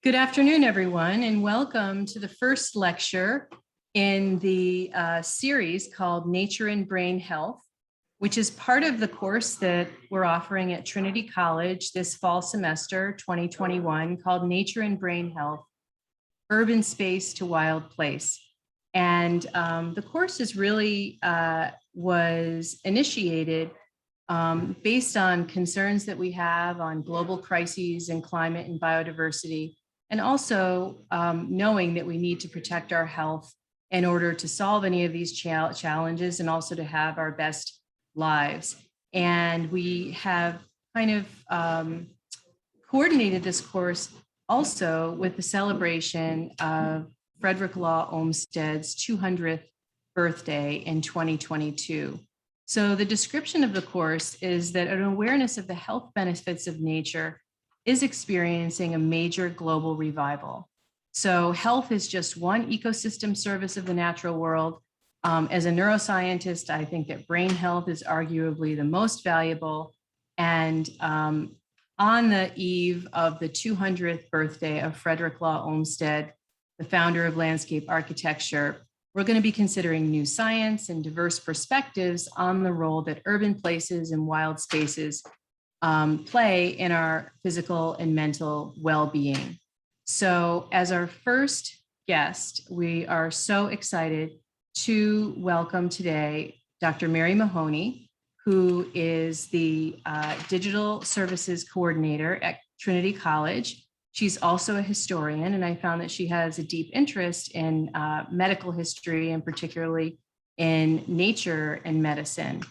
Good afternoon, everyone, and welcome to the first lecture in the series called Nature and Brain Health, which is part of the course that we're offering at Trinity College this fall semester 2021 called Nature and Brain Health, Urban Space to Wild Place. And the course is really was initiated based on concerns that we have on global crises and climate and biodiversity, and also knowing that we need to protect our health in order to solve any of these challenges and also to have our best lives. And we have kind of coordinated this course also with the celebration of Frederick Law Olmstead's 200th birthday in 2022. So the description of the course is that an awareness of the health benefits of nature is experiencing a major global revival. So health is just one ecosystem service of the natural world. As a neuroscientist, I think that brain health is arguably the most valuable. And on the eve of the 200th birthday of Frederick Law Olmstead, the founder of landscape architecture, we're going to be considering new science and diverse perspectives on the role that urban places and wild spaces play in our physical and mental well-being. So as our first guest, we are so excited to welcome today Dr. Mary Mahoney, who is the Digital Services Coordinator at Trinity College. She's also a historian, and I found that she has a deep interest in medical history, and particularly in nature and medicine.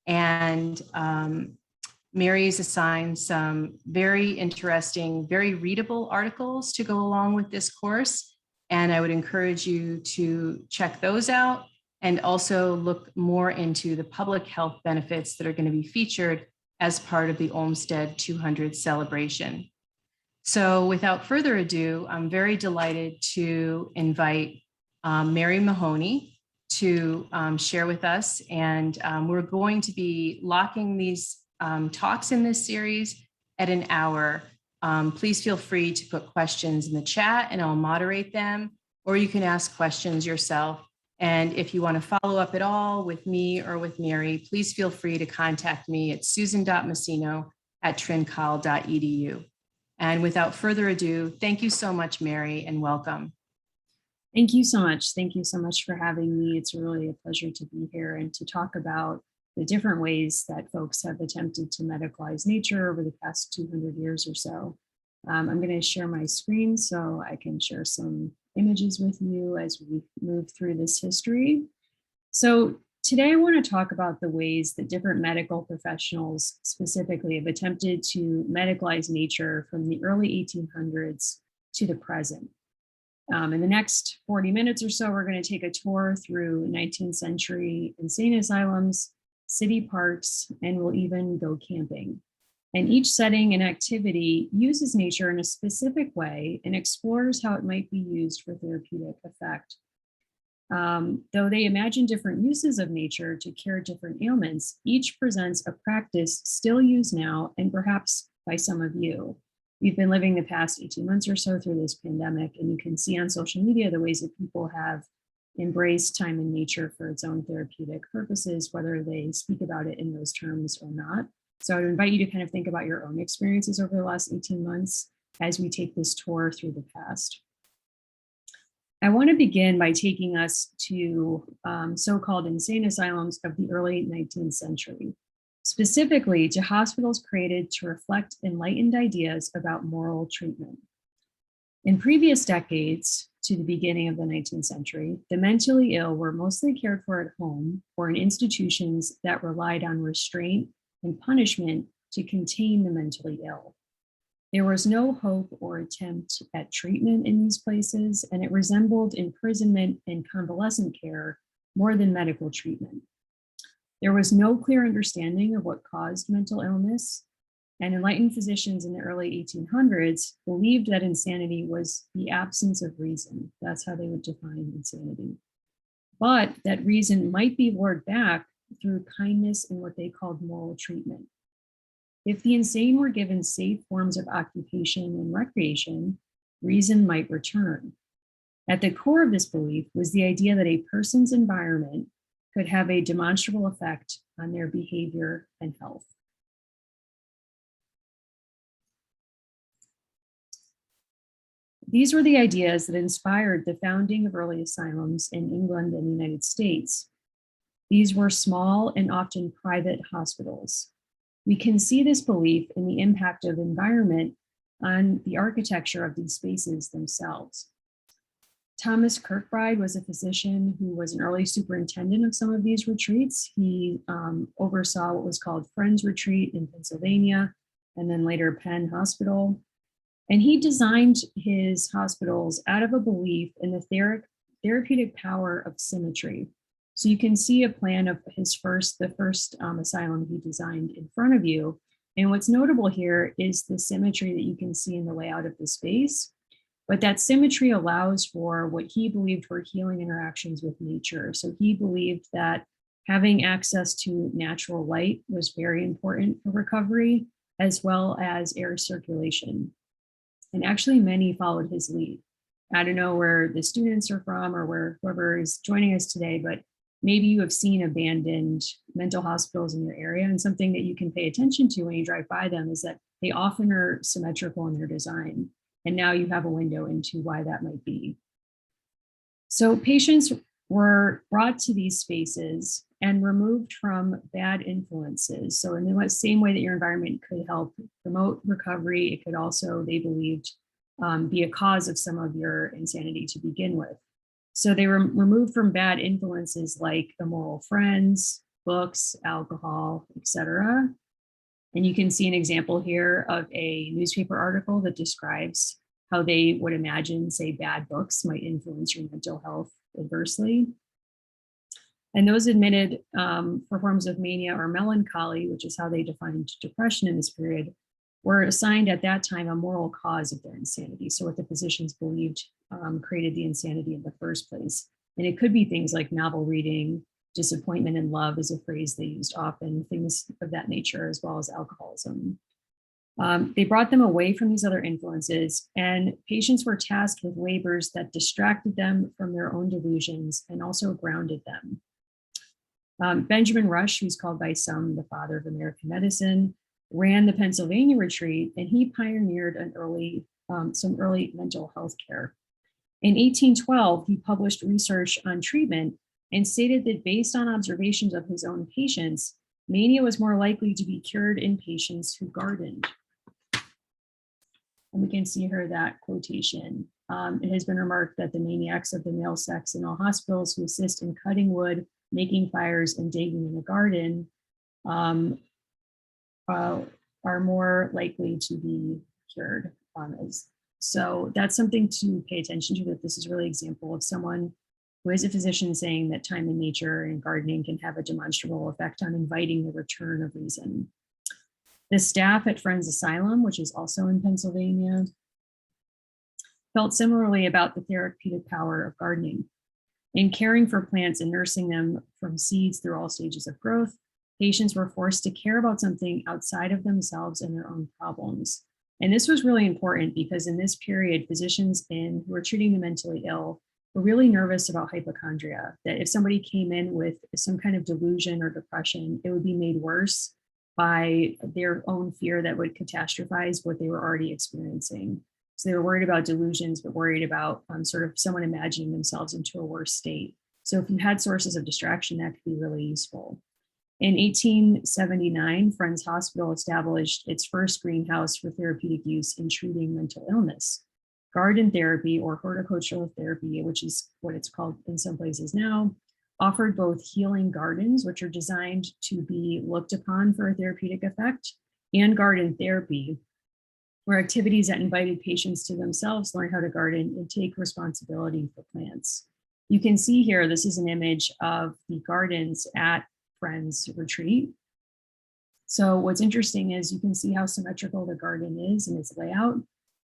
And Mary's assigned some very interesting, very readable articles to go along with this course. And I would encourage you to check those out and also look more into the public health benefits that are going to be featured as part of the Olmsted 200 celebration. So without further ado, I'm very delighted to invite Mary Mahoney to share with us. And we're going to be locking these talks in this series at an hour. Please feel free to put questions in the chat and I'll moderate them, or you can ask questions yourself. And if you want to follow up at all with me or with Mary, please feel free to contact me at susan.masino@trincoll.edu. And without further ado, thank you so much, Mary, and welcome. Thank you so much. Thank you so much for having me. It's really a pleasure to be here and to talk about the different ways that folks have attempted to medicalize nature over the past 200 years or so. I'm going to share my screen so I can share some images with you as we move through this history. So today I want to talk about the ways that different medical professionals specifically have attempted to medicalize nature from the early 1800s to the present. In the next 40 minutes or so, we're going to take a tour through 19th century insane asylums, city parks, and we'll even go camping. And each setting and activity uses nature in a specific way and explores how it might be used for therapeutic effect. Though they imagine different uses of nature to cure different ailments, each presents a practice still used now and perhaps by some of you. We've been living the past 18 months or so through this pandemic, and you can see on social media the ways that people have embraced time in nature for its own therapeutic purposes, whether they speak about it in those terms or not. So I would invite you to kind of think about your own experiences over the last 18 months as we take this tour through the past. I want to begin by taking us to so-called insane asylums of the early 19th century, specifically to hospitals created to reflect enlightened ideas about moral treatment. In previous decades, to the beginning of the 19th century, the mentally ill were mostly cared for at home or in institutions that relied on restraint and punishment to contain the mentally ill. There was no hope or attempt at treatment in these places, and it resembled imprisonment and convalescent care more than medical treatment. There was no clear understanding of what caused mental illness, and enlightened physicians in the early 1800s believed that insanity was the absence of reason. That's how they would define insanity. But that reason might be lured back through kindness and what they called moral treatment. If the insane were given safe forms of occupation and recreation, reason might return. At the core of this belief was the idea that a person's environment could have a demonstrable effect on their behavior and health. These were the ideas that inspired the founding of early asylums in England and the United States. These were small and often private hospitals. We can see this belief in the impact of environment on the architecture of these spaces themselves. Thomas Kirkbride was a physician who was an early superintendent of some of these retreats. He oversaw what was called Friends Retreat in Pennsylvania, and then later Penn Hospital. And he designed his hospitals out of a belief in the therapeutic power of symmetry. So you can see a plan of the first asylum he designed in front of you. And what's notable here is the symmetry that you can see in the layout of the space. But that symmetry allows for what he believed were healing interactions with nature. So he believed that having access to natural light was very important for recovery, as well as air circulation. And actually many followed his lead. I don't know where the students are from or where whoever is joining us today, but maybe you have seen abandoned mental hospitals in your area, and something that you can pay attention to when you drive by them is that they often are symmetrical in their design. And now you have a window into why that might be. So patients were brought to these spaces and removed from bad influences. So in the same way that your environment could help promote recovery, it could also, they believed, be a cause of some of your insanity to begin with. So they were removed from bad influences like immoral friends, books, alcohol, etc. And you can see an example here of a newspaper article that describes how they would imagine, say, bad books might influence your mental health adversely. And those admitted for forms of mania or melancholy, which is how they defined depression in this period, were assigned at that time a moral cause of their insanity. So what the physicians believed created the insanity in the first place. And it could be things like novel reading, disappointment in love is a phrase they used often, things of that nature, as well as alcoholism. They brought them away from these other influences, and patients were tasked with labors that distracted them from their own delusions and also grounded them. Benjamin Rush, who's called by some the father of American medicine, ran the Pennsylvania retreat, and he pioneered some early mental health care. In 1812, he published research on treatment and stated that based on observations of his own patients, mania was more likely to be cured in patients who gardened. And we can see here that quotation. It has been remarked that the maniacs of the male sex in all hospitals who assist in cutting wood, making fires, and digging in the garden are more likely to be cured. So that's something to pay attention to, that this is really an example of someone who is a physician saying that time in nature and gardening can have a demonstrable effect on inviting the return of reason. The staff at Friends Asylum, which is also in Pennsylvania, felt similarly about the therapeutic power of gardening. In caring for plants and nursing them from seeds through all stages of growth, patients were forced to care about something outside of themselves and their own problems. And this was really important because in this period, physicians who were treating the mentally ill were really nervous about hypochondria, that if somebody came in with some kind of delusion or depression, it would be made worse by their own fear that would catastrophize what they were already experiencing. So they were worried about delusions, but worried about sort of someone imagining themselves into a worse state. So if you had sources of distraction, that could be really useful. In 1879, Friends Hospital established its first greenhouse for therapeutic use in treating mental illness. Garden therapy, or horticultural therapy, which is what it's called in some places now, offered both healing gardens, which are designed to be looked upon for a therapeutic effect, and garden therapy, where activities that invited patients to themselves learn how to garden and take responsibility for plants. You can see here, this is an image of the gardens at Friends Retreat. So what's interesting is you can see how symmetrical the garden is in its layout.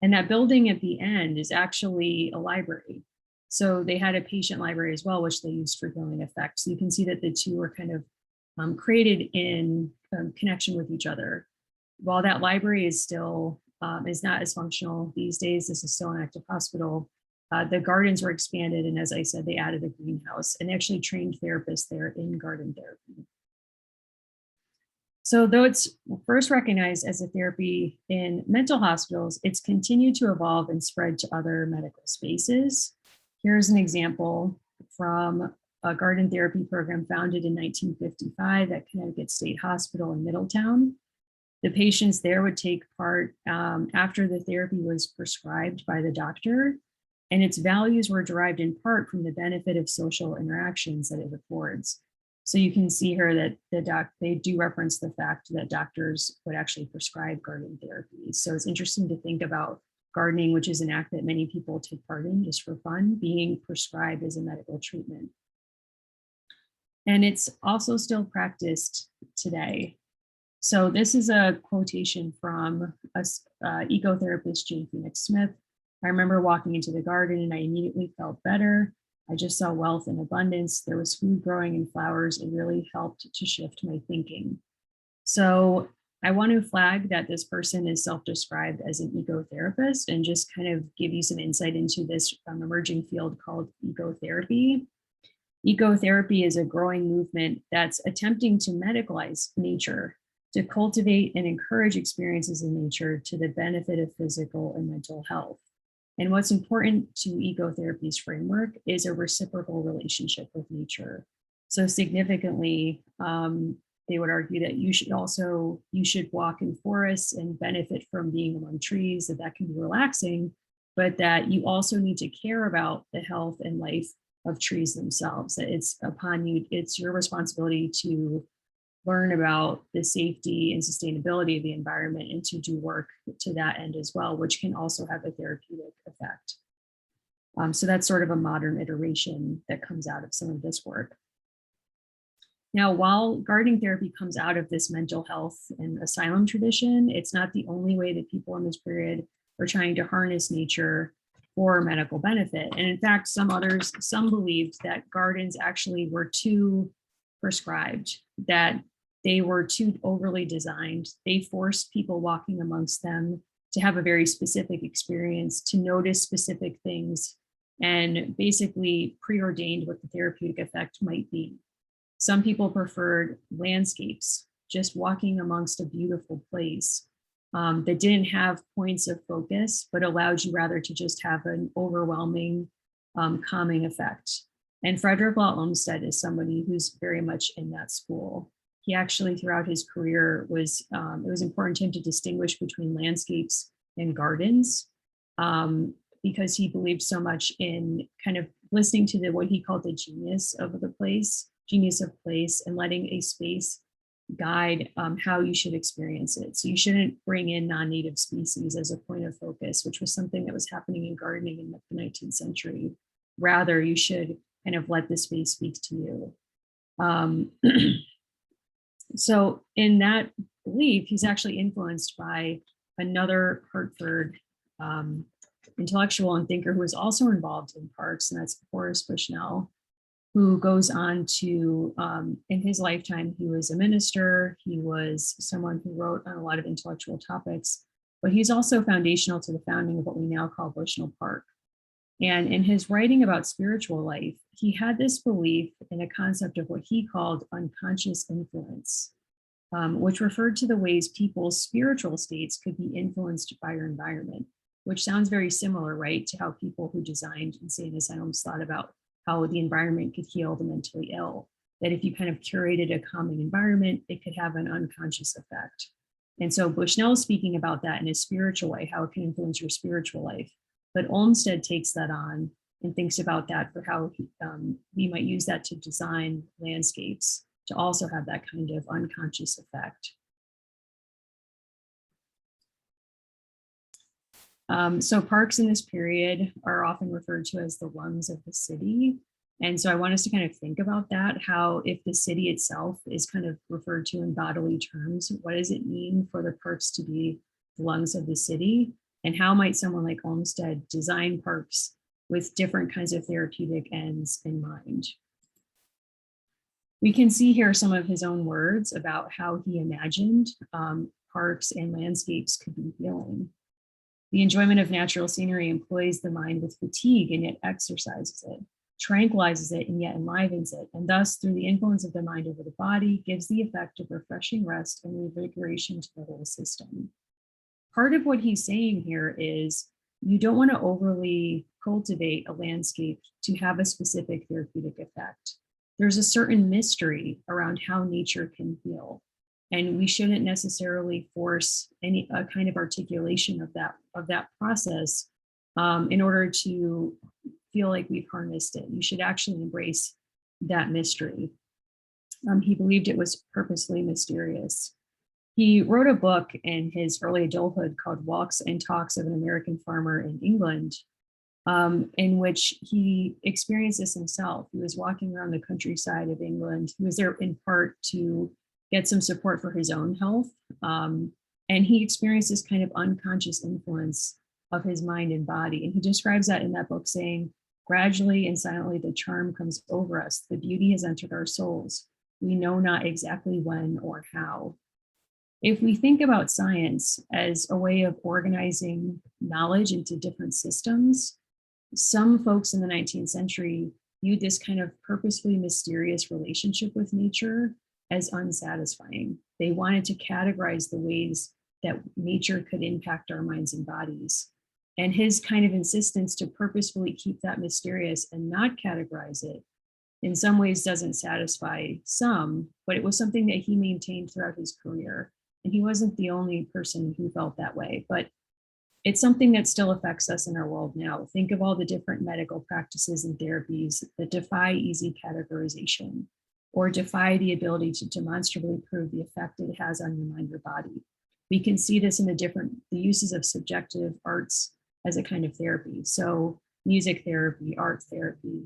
And that building at the end is actually a library. So they had a patient library as well, which they used for healing effects. So you can see that the two are kind of created in connection with each other. While that library is still is not as functional these days. This is still an active hospital. The gardens were expanded, and as I said, they added a greenhouse and actually trained therapists there in garden therapy. So though it's first recognized as a therapy in mental hospitals, it's continued to evolve and spread to other medical spaces. Here's an example from a garden therapy program founded in 1955 at Connecticut State Hospital in Middletown. The patients there would take part after the therapy was prescribed by the doctor, and its values were derived in part from the benefit of social interactions that it affords. So you can see here that they do reference the fact that doctors would actually prescribe garden therapy. So it's interesting to think about gardening, which is an act that many people take part in just for fun, being prescribed as a medical treatment. And it's also still practiced today. So this is a quotation from ecotherapist Jane Phoenix Smith. I remember walking into the garden and I immediately felt better. I just saw wealth and abundance. There was food growing and flowers. It really helped to shift my thinking. So I want to flag that this person is self-described as an ecotherapist and just kind of give you some insight into this emerging field called ecotherapy. Ecotherapy is a growing movement that's attempting to medicalize nature, to cultivate and encourage experiences in nature to the benefit of physical and mental health. And what's important to ecotherapy's framework is a reciprocal relationship with nature. So significantly, they would argue that you should walk in forests and benefit from being among trees, that can be relaxing, but that you also need to care about the health and life of trees themselves, that it's upon you, it's your responsibility to learn about the safety and sustainability of the environment and to do work to that end as well, which can also have a therapeutic effect. So that's sort of a modern iteration that comes out of some of this work. Now, while gardening therapy comes out of this mental health and asylum tradition, it's not the only way that people in this period are trying to harness nature for medical benefit. And in fact, some believed that gardens actually were too prescribed, that they were too overly designed. They forced people walking amongst them to have a very specific experience, to notice specific things, and basically preordained what the therapeutic effect might be. Some people preferred landscapes, just walking amongst a beautiful place that didn't have points of focus, but allowed you rather to just have an overwhelming calming effect. And Frederick Law Olmstead is somebody who's very much in that school. He actually, throughout his career, it was important to him to distinguish between landscapes and gardens because he believed so much in kind of listening to what he called the genius of place, and letting a space guide how you should experience it. So you shouldn't bring in non-native species as a point of focus, which was something that was happening in gardening in the 19th century. Rather, you should kind of let the space speak to you. So in that belief, he's actually influenced by another Hartford intellectual and thinker who was also involved in parks, and that's Horace Bushnell, who goes on to, in his lifetime, he was a minister, he was someone who wrote on a lot of intellectual topics, but he's also foundational to the founding of what we now call Bushnell Park. And in his writing about spiritual life, he had this belief in a concept of what he called unconscious influence, which referred to the ways people's spiritual states could be influenced by your environment, which sounds very similar, right, to how people who designed insane asylums thought about how the environment could heal the mentally ill, that if you kind of curated a calming environment, it could have an unconscious effect. And so Bushnell is speaking about that in a spiritual way, how it can influence your spiritual life. But Olmsted takes that on and thinks about that for how we might use that to design landscapes to also have that kind of unconscious effect. So parks in this period are often referred to as the lungs of the city. And so I want us to kind of think about that, how if the city itself is kind of referred to in bodily terms, what does it mean for the parks to be the lungs of the city? And how might someone like Olmsted design parks with different kinds of therapeutic ends in mind? We can see here some of his own words about how he imagined parks and landscapes could be healing. The enjoyment of natural scenery employs the mind with fatigue and yet exercises it, tranquilizes it and yet enlivens it, and thus, through the influence of the mind over the body, gives the effect of refreshing rest and revigoration to the whole system. Part of what he's saying here is you don't want to overly cultivate a landscape to have a specific therapeutic effect. There's a certain mystery around how nature can heal, and we shouldn't necessarily force any kind of articulation of that process in order to feel like we've harnessed it. You should actually embrace that mystery. He believed it was purposely mysterious. He wrote a book in his early adulthood called Walks and Talks of an American Farmer in England, in which he experienced this himself. He was walking around the countryside of England. He was there in part to get some support for his own health. And he experienced this kind of unconscious influence of his mind and body. And he describes that in that book, saying, gradually and silently, the charm comes over us. The beauty has entered our souls. We know not exactly when or how. If we think about science as a way of organizing knowledge into different systems, some folks in the 19th century viewed this kind of purposefully mysterious relationship with nature as unsatisfying. They wanted to categorize the ways that nature could impact our minds and bodies. And his kind of insistence to purposefully keep that mysterious and not categorize it in some ways doesn't satisfy some, but it was something that he maintained throughout his career. And he wasn't the only person who felt that way, but it's something that still affects us in our world now. Think of all the different medical practices and therapies that defy easy categorization or defy the ability to demonstrably prove the effect it has on your mind or body. We can see this in the uses of subjective arts as a kind of therapy. So music therapy, art therapy,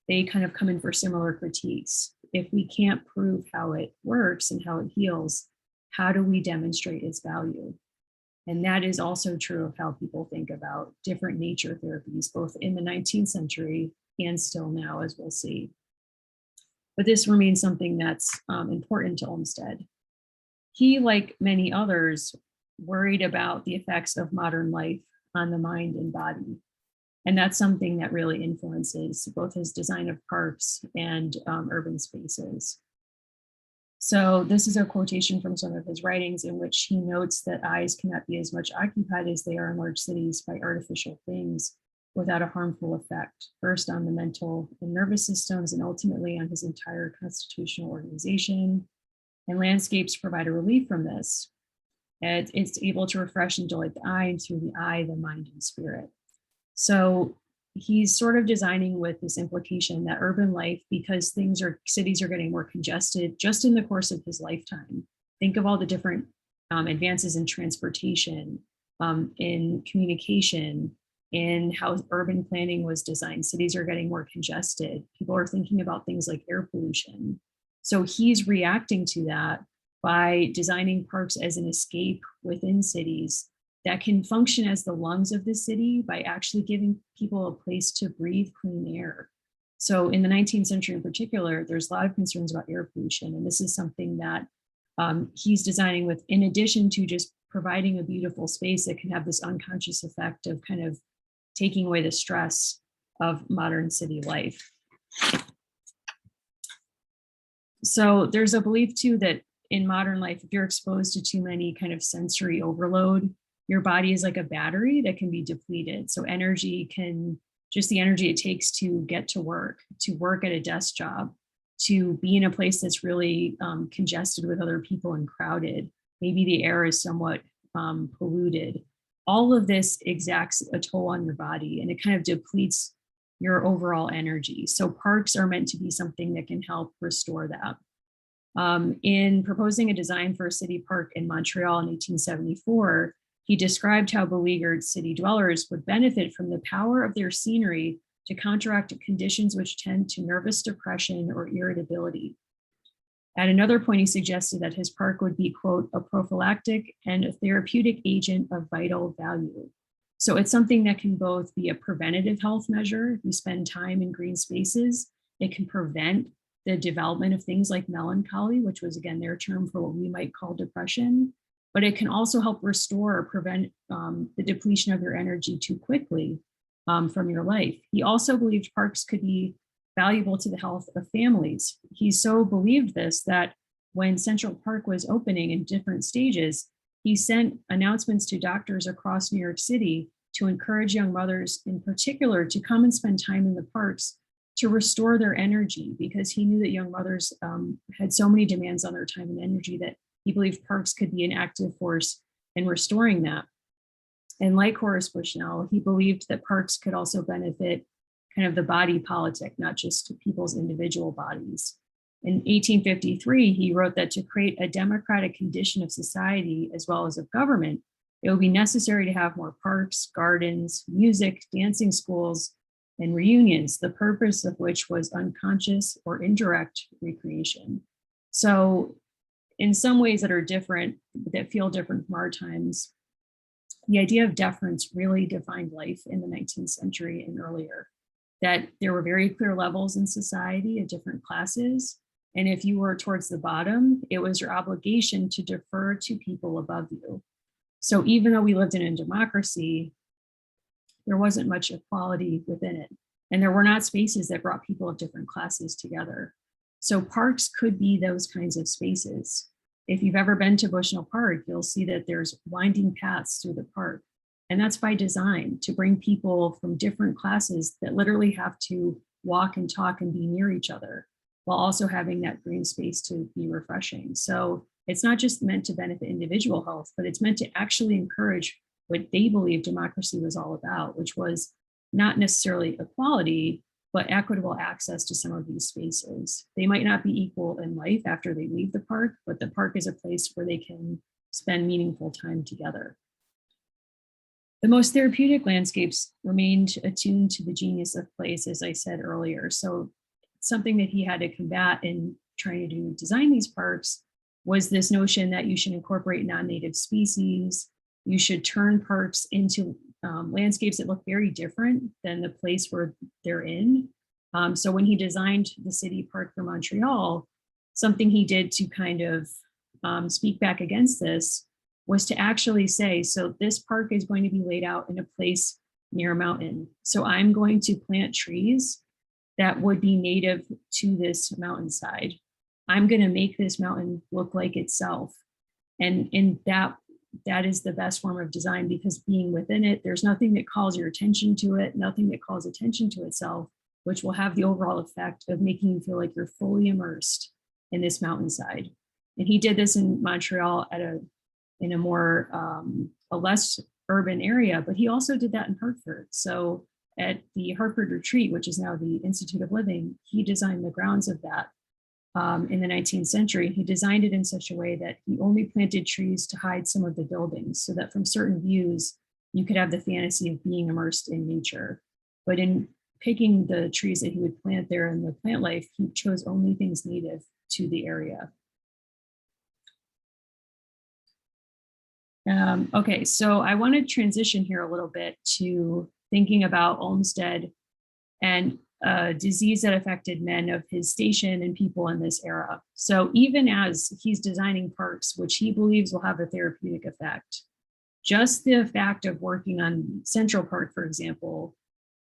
they kind of come in for similar critiques. If we can't prove how it works and how it heals, how do we demonstrate its value? And that is also true of how people think about different nature therapies, both in the 19th century and still now, as we'll see. But this remains something that's important to Olmsted. He, like many others, worried about the effects of modern life on the mind and body. And that's something that really influences both his design of parks and urban spaces. So this is a quotation from some of his writings in which he notes that eyes cannot be as much occupied as they are in large cities by artificial things without a harmful effect, first on the mental and nervous systems and ultimately on his entire constitutional organization. And landscapes provide a relief from this. And it's able to refresh and delight the eye, and through the eye, the mind and spirit. So he's sort of designing with this implication that urban life, because cities are getting more congested just in the course of his lifetime. Think of all the different advances in transportation, in communication, in how urban planning was designed. Cities are getting more congested. People are thinking about things like air pollution. So he's reacting to that by designing parks as an escape within cities that can function as the lungs of the city by actually giving people a place to breathe clean air. So in the 19th century in particular, there's a lot of concerns about air pollution. And this is something that he's designing with, in addition to just providing a beautiful space that can have this unconscious effect of kind of taking away the stress of modern city life. So there's a belief too that in modern life, if you're exposed to too many kind of sensory overload, your body is like a battery that can be depleted. So just the energy it takes to get to work at a desk job, to be in a place that's really congested with other people and crowded. Maybe the air is somewhat polluted. All of this exacts a toll on your body, and it kind of depletes your overall energy. So parks are meant to be something that can help restore that. In proposing a design for a city park in Montreal in 1874, he described how beleaguered city dwellers would benefit from the power of their scenery to counteract conditions which tend to nervous depression or irritability. At another point, he suggested that his park would be, quote, a prophylactic and a therapeutic agent of vital value. So it's something that can both be a preventative health measure. If you spend time in green spaces, it can prevent the development of things like melancholy, which was, again, their term for what we might call depression. but it can also help restore or prevent the depletion of your energy too quickly from your life. He also believed parks could be valuable to the health of families. He so believed this that when Central Park was opening in different stages, he sent announcements to doctors across New York City to encourage young mothers in particular to come and spend time in the parks to restore their energy, because he knew that young mothers had so many demands on their time and energy that he believed parks could be an active force in restoring that. And like Horace Bushnell, he believed that parks could also benefit kind of the body politic, not just people's individual bodies. In 1853, he wrote that to create a democratic condition of society as well as of government, it would be necessary to have more parks, gardens, music, dancing schools, and reunions, the purpose of which was unconscious or indirect recreation. So in some ways that are different, that feel different from our times, the idea of deference really defined life in the 19th century and earlier, that there were very clear levels in society at different classes. And if you were towards the bottom, it was your obligation to defer to people above you. So even though we lived in a democracy, there wasn't much equality within it. And there were not spaces that brought people of different classes together. So parks could be those kinds of spaces. If you've ever been to Bushnell Park, you'll see that there's winding paths through the park. And that's by design, to bring people from different classes that literally have to walk and talk and be near each other, while also having that green space to be refreshing. So it's not just meant to benefit individual health, but it's meant to actually encourage what they believe democracy was all about, which was not necessarily equality, but equitable access to some of these spaces. They might not be equal in life after they leave the park, but the park is a place where they can spend meaningful time together. The most therapeutic landscapes remained attuned to the genius of place, as I said earlier. So something that he had to combat in trying to design these parks was this notion that you should incorporate non-native species. You should turn parks into landscapes that look very different than the place where they're in. So when he designed the city park for Montreal, something he did to kind of speak back against this was to actually say, so this park is going to be laid out in a place near a mountain. So I'm going to plant trees that would be native to this mountainside. I'm going to make this mountain look like itself. And that is the best form of design, because being within it, there's nothing that calls your attention to it, nothing that calls attention to itself, which will have the overall effect of making you feel like you're fully immersed in this mountainside. And he did this in Montreal in a more, a less urban area, but he also did that in Hartford. So at the Hartford Retreat, which is now the Institute of Living, he designed the grounds of that. In the 19th century, he designed it in such a way that he only planted trees to hide some of the buildings, so that from certain views, you could have the fantasy of being immersed in nature. But in picking the trees that he would plant there in the plant life, he chose only things native to the area. Okay, so I want to transition here a little bit to thinking about Olmsted and a disease that affected men of his station and people in this era. So even as he's designing parks, which he believes will have a therapeutic effect, just the fact of working on Central Park, for example,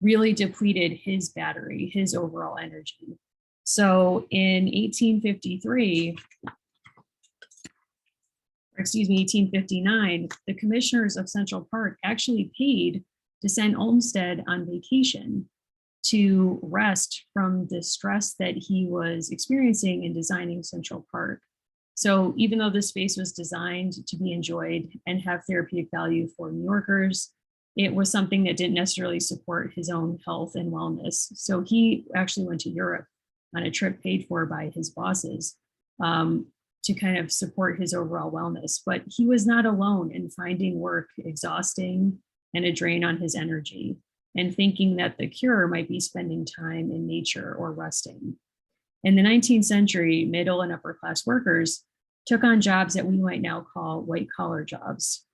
really depleted his battery, his overall energy. So in 1859, the commissioners of Central Park actually paid to send Olmsted on vacation to rest from the stress that he was experiencing in designing Central Park. So even though this space was designed to be enjoyed and have therapeutic value for New Yorkers, it was something that didn't necessarily support his own health and wellness. So he actually went to Europe on a trip paid for by his bosses to kind of support his overall wellness. But he was not alone in finding work exhausting and a drain on his energy, and thinking that the cure might be spending time in nature or resting. In the 19th century, middle and upper class workers took on jobs that we might now call white collar jobs.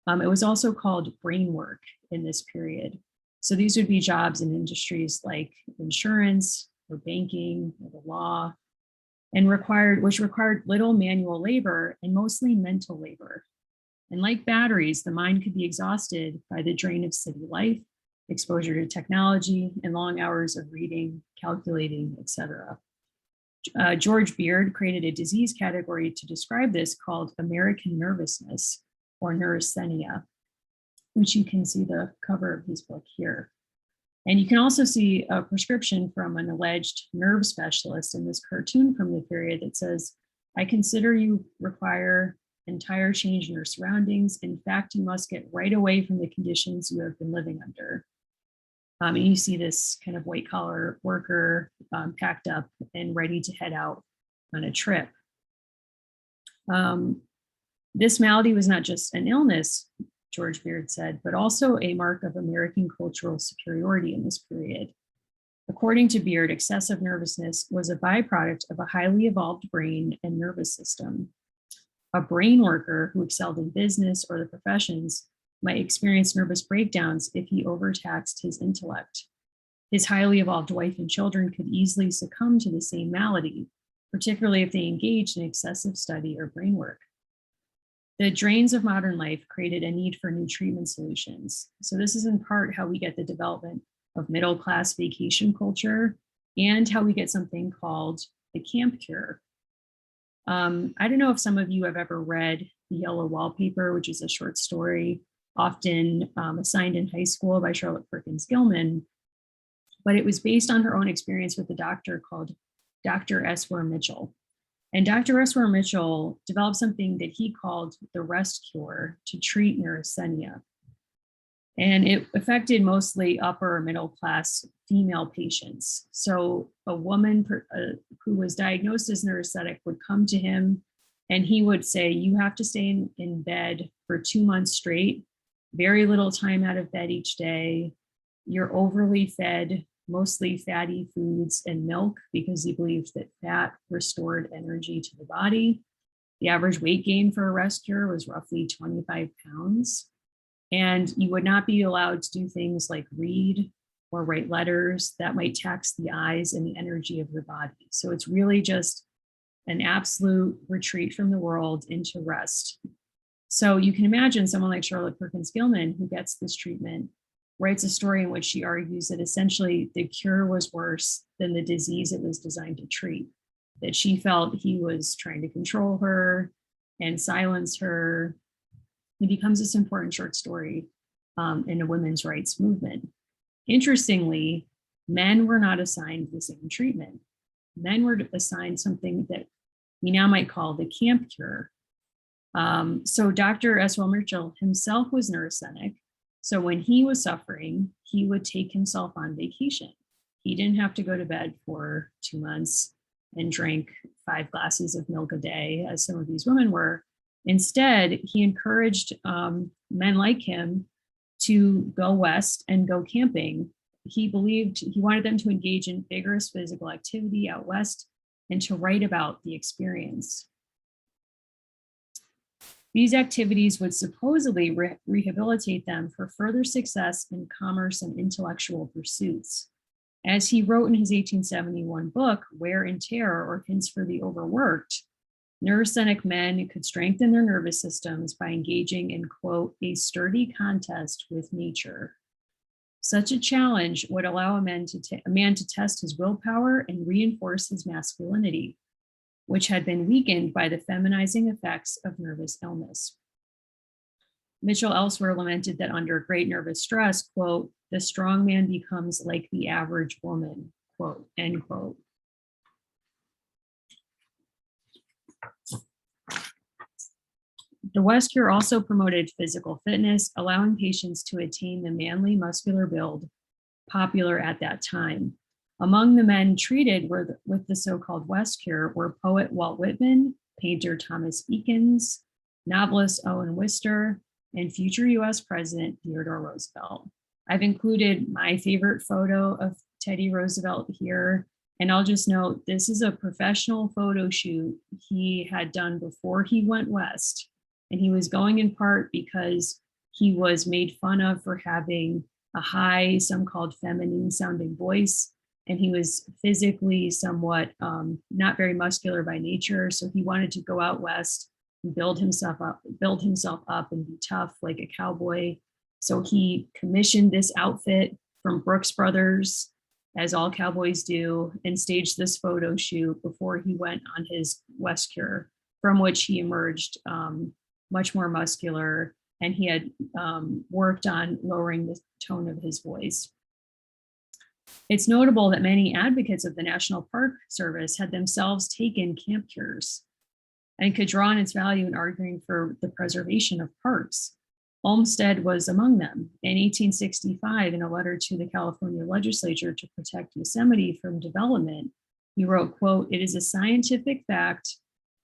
It was also called brain work in this period. So these would be jobs in industries like insurance or banking or the law, and which required little manual labor and mostly mental labor. And like batteries, the mind could be exhausted by the drain of city life, exposure to technology, and long hours of reading, calculating, etc. George Beard created a disease category to describe this called American nervousness or neurasthenia, which you can see the cover of his book here. And you can also see a prescription from an alleged nerve specialist in this cartoon from the period that says, "I consider you require entire change in your surroundings. In fact, you must get right away from the conditions you have been living under." And you see this kind of white collar worker packed up and ready to head out on a trip. This malady was not just an illness, George Beard said, but also a mark of American cultural superiority in this period. According to Beard, excessive nervousness was a byproduct of a highly evolved brain and nervous system. A brain worker who excelled in business or the professions might experience nervous breakdowns if he overtaxed his intellect. His highly evolved wife and children could easily succumb to the same malady, particularly if they engaged in excessive study or brain work. The drains of modern life created a need for new treatment solutions. So this is in part how we get the development of middle-class vacation culture and how we get something called the camp cure. I don't know if some of you have ever read The Yellow Wallpaper, which is a short story often assigned in high school by Charlotte Perkins Gilman, but it was based on her own experience with a doctor called Dr. S. Mitchell. And Dr. S. Mitchell developed something that he called the rest cure to treat neurasthenia. And it affected mostly upper or middle class female patients. So a woman who was diagnosed as neurasthenic would come to him and he would say, "You have to stay in bed for 2 months straight, very little time out of bed each day. You're overly fed, mostly fatty foods and milk," because he believed that fat restored energy to the body. The average weight gain for a rest cure was roughly 25 pounds. And you would not be allowed to do things like read or write letters that might tax the eyes and the energy of your body. So it's really just an absolute retreat from the world into rest. So you can imagine someone like Charlotte Perkins Gilman, who gets this treatment, writes a story in which she argues that essentially the cure was worse than the disease it was designed to treat, that she felt he was trying to control her and silence her. It becomes this important short story in a women's rights movement. Interestingly, men were not assigned the same treatment. Men were assigned something that we now might call the camp cure. So Dr. S. Mitchell himself was neurasthenic. So when he was suffering, he would take himself on vacation. He didn't have to go to bed for 2 months and drink 5 glasses of milk a day, as some of these women were. Instead, he encouraged men like him to go west and go camping. He wanted them to engage in vigorous physical activity out west and to write about the experience. These activities would supposedly rehabilitate them for further success in commerce and intellectual pursuits. As he wrote in his 1871 book, Wear and Tear, or Hints for the Overworked, neurasthenic men could strengthen their nervous systems by engaging in, quote, a sturdy contest with nature. Such a challenge would allow a man to test his willpower and reinforce his masculinity, which had been weakened by the feminizing effects of nervous illness. Mitchell elsewhere lamented that under great nervous stress, quote, the strong man becomes like the average woman, quote, end quote. The West cure also promoted physical fitness, allowing patients to attain the manly muscular build popular at that time. Among the men treated with the so-called West cure were poet Walt Whitman, painter Thomas Eakins, novelist Owen Wister, and future US President Theodore Roosevelt. I've included my favorite photo of Teddy Roosevelt here, and I'll just note this is a professional photo shoot he had done before he went west, and he was going in part because he was made fun of for having a high, some called feminine sounding voice, and he was physically somewhat not very muscular by nature, so he wanted to go out west build himself up and be tough like a cowboy. So he commissioned this outfit from Brooks Brothers, as all cowboys do, and staged this photo shoot before he went on his West cure, from which he emerged much more muscular, and he had worked on lowering the tone of his voice. It's notable that many advocates of the National Park Service had themselves taken camp cures and could draw on its value in arguing for the preservation of parks. Olmsted was among them. In 1865, in a letter to the California legislature to protect Yosemite from development, he wrote, quote, "It is a scientific fact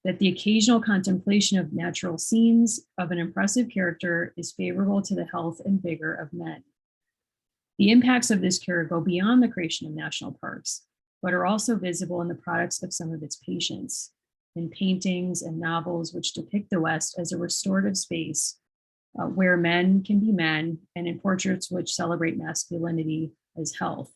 that the occasional contemplation of natural scenes of an impressive character is favorable to the health and vigor of men. The impacts of this cure go beyond the creation of national parks, but are also visible in the products of some of its patients, in paintings and novels which depict the West as a restorative space where men can be men, and in portraits which celebrate masculinity as health.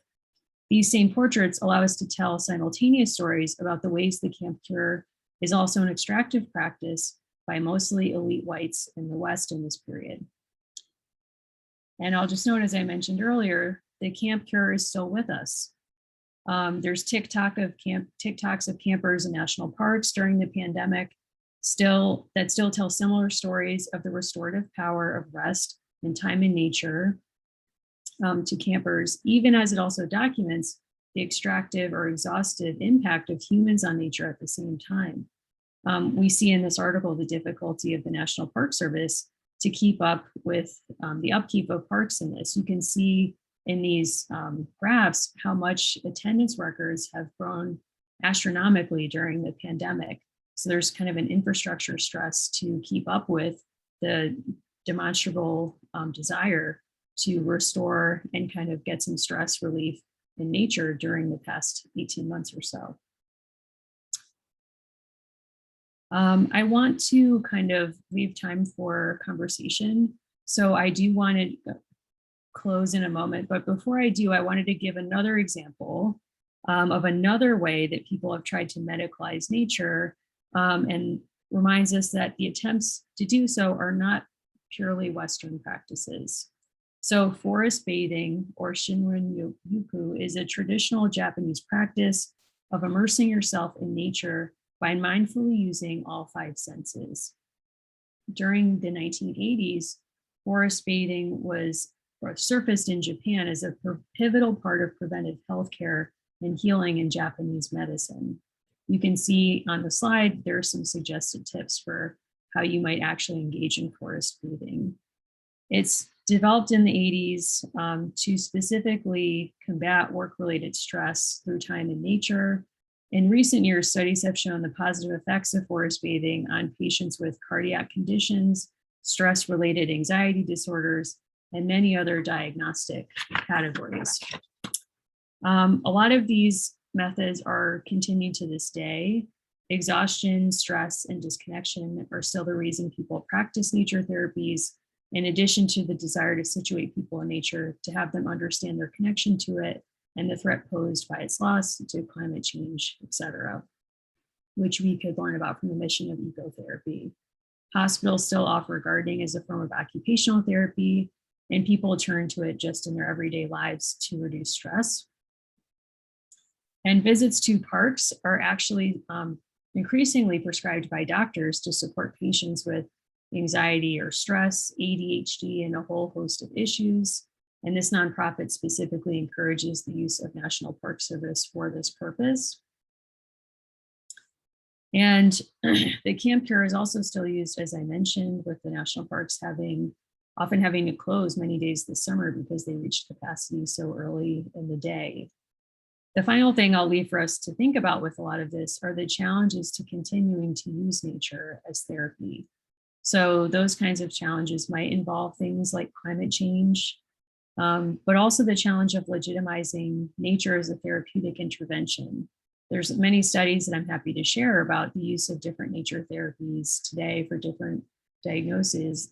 These same portraits allow us to tell simultaneous stories about the ways the camp cure is also an extractive practice by mostly elite whites in the West in this period." And I'll just note, as I mentioned earlier, the camp cure is still with us. There's TikToks of campers in national parks during the pandemic that still tell similar stories of the restorative power of rest and time in nature to campers, even as it also documents the extractive or exhaustive impact of humans on nature at the same time. We see in this article the difficulty of the National Park Service to keep up with the upkeep of parks in this. You can see in these graphs how much attendance records have grown astronomically during the pandemic. So there's kind of an infrastructure stress to keep up with the demonstrable desire to restore and kind of get some stress relief in nature during the past 18 months or so. I want to kind of leave time for conversation. So I do want to close in a moment, but before I do, I wanted to give another example of another way that people have tried to medicalize nature, and reminds us that the attempts to do so are not purely Western practices. So forest bathing, or Shinrin-yoku, is a traditional Japanese practice of immersing yourself in nature by mindfully using all five senses. During the 1980s, forest bathing surfaced in Japan as a pivotal part of preventive healthcare and healing in Japanese medicine. You can see on the slide, there are some suggested tips for how you might actually engage in forest bathing. It's developed in the 80s to specifically combat work-related stress through time in nature. In recent years, studies have shown the positive effects of forest bathing on patients with cardiac conditions, stress-related anxiety disorders, and many other diagnostic categories. A lot of these methods are continued to this day. Exhaustion, stress, and disconnection are still the reason people practice nature therapies, in addition to the desire to situate people in nature, to have them understand their connection to it and the threat posed by its loss to climate change, et cetera, which we could learn about from the mission of ecotherapy. Hospitals still offer gardening as a form of occupational therapy, and people turn to it just in their everyday lives to reduce stress. And visits to parks are actually increasingly prescribed by doctors to support patients with anxiety or stress, ADHD, and a whole host of issues. And this nonprofit specifically encourages the use of National Park Service for this purpose. And the camp cure is also still used, as I mentioned, with the national parks often having to close many days this summer because they reached capacity so early in the day. The final thing I'll leave for us to think about with a lot of this are the challenges to continuing to use nature as therapy. So those kinds of challenges might involve things like climate change, but also the challenge of legitimizing nature as a therapeutic intervention. There's many studies that I'm happy to share about the use of different nature therapies today for different diagnoses.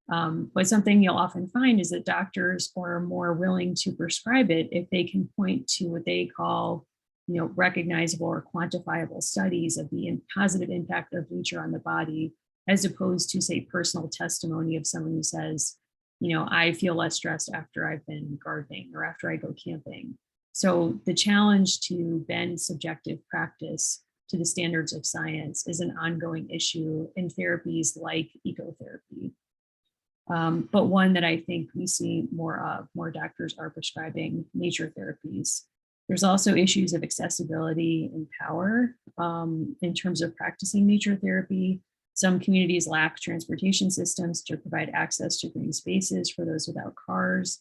But something you'll often find is that doctors are more willing to prescribe it if they can point to what they call recognizable or quantifiable studies of the positive impact of nature on the body, as opposed to, say, personal testimony of someone who says, I feel less stressed after I've been gardening or after I go camping. So the challenge to bend subjective practice to the standards of science is an ongoing issue in therapies like ecotherapy. But one that I think we see more of. More doctors are prescribing nature therapies. There's also issues of accessibility and power in terms of practicing nature therapy. Some communities lack transportation systems to provide access to green spaces for those without cars.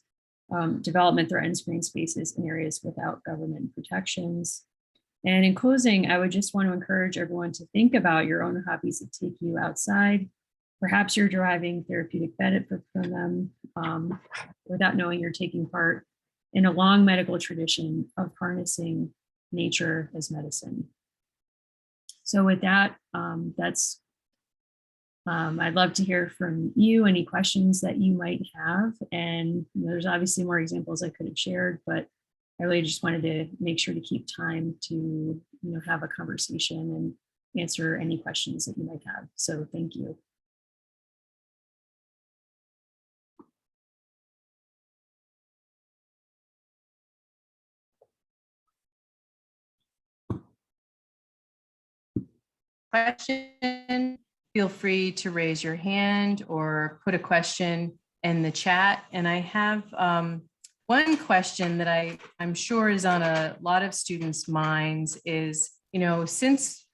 Development threatens green spaces in areas without government protections. And in closing, I would just want to encourage everyone to think about your own hobbies that take you outside. Perhaps you're deriving therapeutic benefit from them without knowing you're taking part in a long medical tradition of harnessing nature as medicine. So with that, I'd love to hear from you, any questions that you might have. And there's obviously more examples I could have shared, but I really just wanted to make sure to keep time to have a conversation and answer any questions that you might have. So thank you. Question, feel free to raise your hand or put a question in the chat. And I have one question that I'm sure is on a lot of students' minds is, since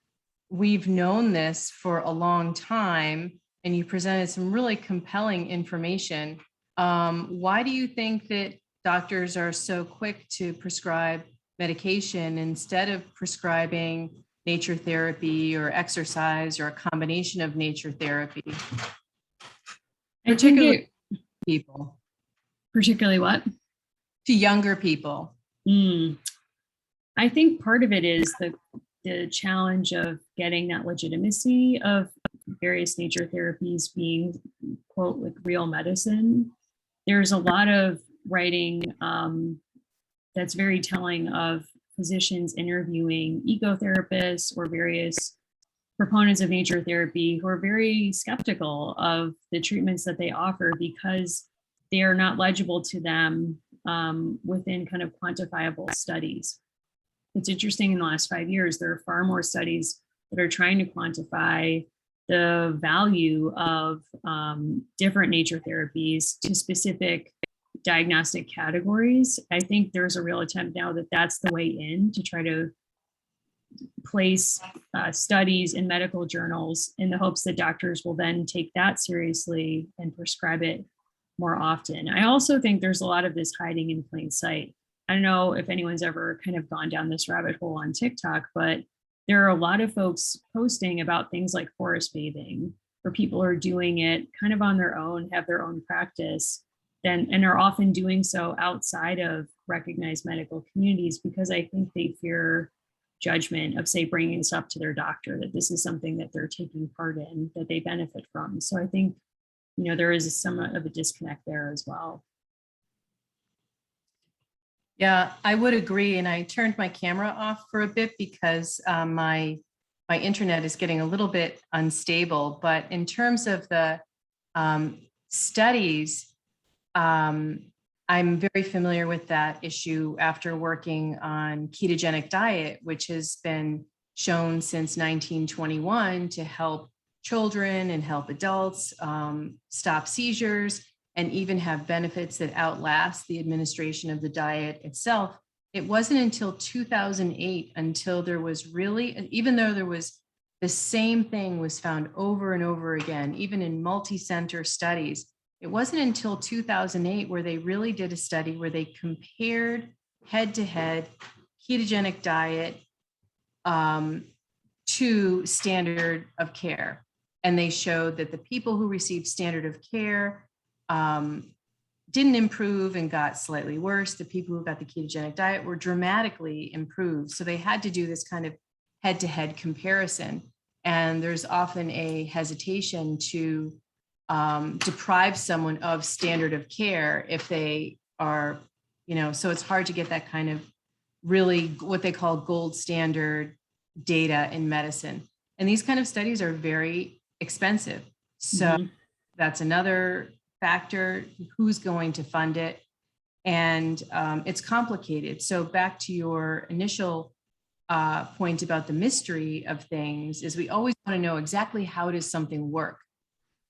we've known this for a long time and you presented some really compelling information, why do you think that doctors are so quick to prescribe medication instead of prescribing nature therapy or exercise or a combination of nature therapy? Particularly people. Particularly what? To younger people. I think part of it is the challenge of getting that legitimacy of various nature therapies being, quote, like real medicine. There's a lot of writing that's very telling of physicians interviewing ecotherapists or various proponents of nature therapy who are very skeptical of the treatments that they offer because they are not legible to them within kind of quantifiable studies. It's interesting, in the last 5 years, there are far more studies that are trying to quantify the value of different nature therapies to specific diagnostic categories. I think there's a real attempt now that that's the way in to try to place studies in medical journals in the hopes that doctors will then take that seriously and prescribe it more often. I also think there's a lot of this hiding in plain sight. I don't know if anyone's ever kind of gone down this rabbit hole on TikTok, but there are a lot of folks posting about things like forest bathing, where people are doing it kind of on their own, have their own practice, and are often doing so outside of recognized medical communities because I think they fear judgment of, say, bringing this up to their doctor, that this is something that they're taking part in, that they benefit from. So I think, there is somewhat of a disconnect there as well. Yeah, I would agree. And I turned my camera off for a bit because my internet is getting a little bit unstable. But in terms of the studies, I'm very familiar with that issue after working on ketogenic diet, which has been shown since 1921 to help children and help adults stop seizures and even have benefits that outlast the administration of the diet itself. It wasn't until 2008 until there was really, even though there was the same thing was found over and over again, even in multi-center studies, it wasn't until 2008 where they really did a study where they compared head-to-head ketogenic diet to standard of care. And they showed that the people who received standard of care didn't improve and got slightly worse. The people who got the ketogenic diet were dramatically improved. So they had to do this kind of head-to-head comparison. And there's often a hesitation to deprive someone of standard of care if they are, so it's hard to get that kind of really what they call gold standard data in medicine. And these kind of studies are very expensive. So that's another factor. Who's going to fund it? And it's complicated. So back to your initial point about the mystery of things is we always want to know exactly how does something work.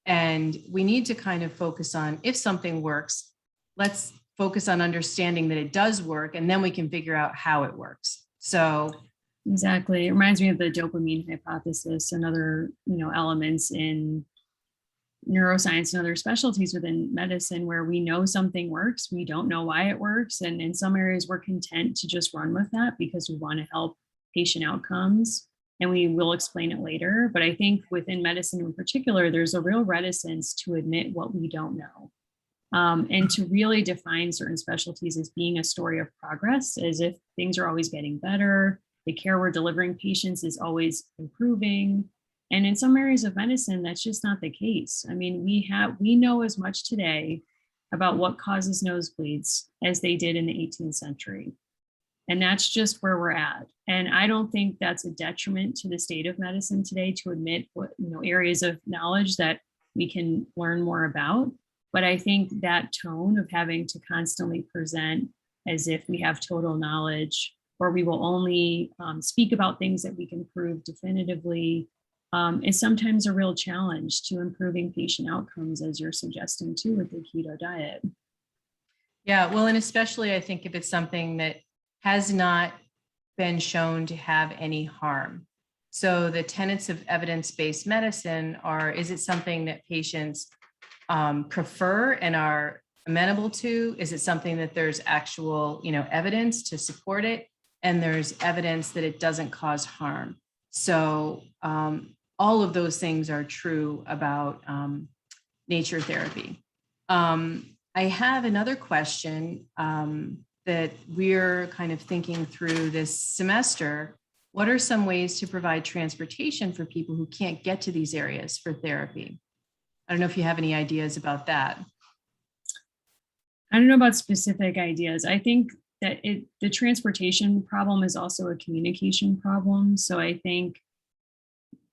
And we need to kind of focus on if something works, let's focus on understanding that it does work, and then we can figure out how it works. So exactly. It reminds me of the dopamine hypothesis and other, elements in neuroscience and other specialties within medicine where we know something works, we don't know why it works. And in some areas, we're content to just run with that because we want to help patient outcomes. And we will explain it later. But I think within medicine in particular, there's a real reticence to admit what we don't know. And to really define certain specialties as being a story of progress, as if things are always getting better, the care we're delivering patients is always improving. And in some areas of medicine, that's just not the case. I mean, we know as much today about what causes nosebleeds as they did in the 18th century. And that's just where we're at. And I don't think that's a detriment to the state of medicine today to admit what, areas of knowledge that we can learn more about. But I think that tone of having to constantly present as if we have total knowledge, or we will only speak about things that we can prove definitively, is sometimes a real challenge to improving patient outcomes, as you're suggesting too with the keto diet. Yeah, well, and especially I think if it's something that has not been shown to have any harm. So the tenets of evidence-based medicine are, is it something that patients prefer and are amenable to? Is it something that there's actual, evidence to support it? And there's evidence that it doesn't cause harm. So all of those things are true about nature therapy. I have another question that we're kind of thinking through this semester. What are some ways to provide transportation for people who can't get to these areas for therapy? I don't know if you have any ideas about that. I don't know about specific ideas. I think that the transportation problem is also a communication problem. So I think